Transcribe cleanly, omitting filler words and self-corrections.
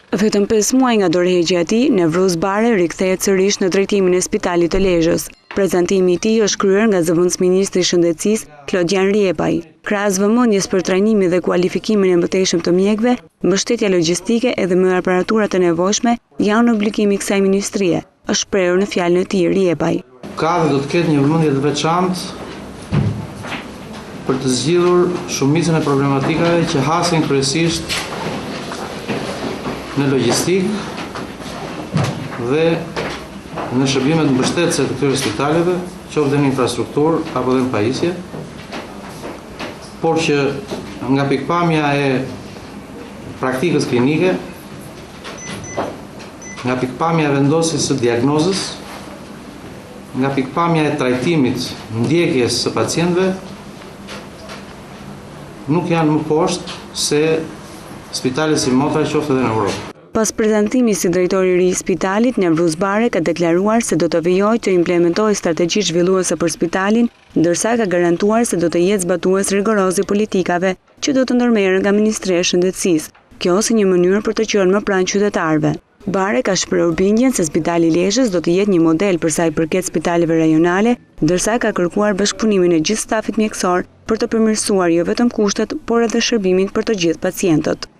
Vetëm 5 muaj nga dorëheqja e tij, Nevruz Bare rikthehet sërish në drejtimin e Spitalit të Lezhës. Prezantimi i tij është kryer nga zëvendësministri i Shëndetësisë, Klodian Riepaj. Krahas vëmendjes për trajnimin dhe kualifikimin e mëtejshëm të mjekëve, mbështetja logjistike edhe me aparaturat e nevojshme janë obligimi i kësaj ministrie, është shprehur në fjalën e tij Riepaj. Ka dhe do të ketë një vëmendje të veçantë për të zgjidhur shumicën e problematikave që hasin kryesisht në logjistik dhe në shërbimet mbështetëse të këtyre spitaleve, qoftë në infrastrukturë apo dhe në pajisje, por që nga pikpamja e praktikës klinike, nga pikpamja e vendosjes së diagnozës, nga pikpamja e trajtimit ndjekjes së pacientëve, nuk janë më poshtë se spitale si Motra qoftë edhe në Evropë. Pas prezantimit si drejtori i ri i spitalit, Nevruz Bare ka deklaruar se do të vijojë të implementojë strategji zhvilluese për spitalin, ndërsa ka garantuar se do të jetë zbatues rigoroz i politikave që do të ndërmerren nga Ministria e Shëndetësisë, kjo si një mënyrë për të qenë më pranë qytetarëve. Bare ka shprehur bindjen se Spitali i Lezhës do të jetë një model për sa i përket spitaleve rajonale, ndërsa ka kërkuar bashkëpunimin e gjithë stafit mjekësor për të përmirësuar jo vetëm kushtet, por edhe shërbimin për të gjithë pacientët.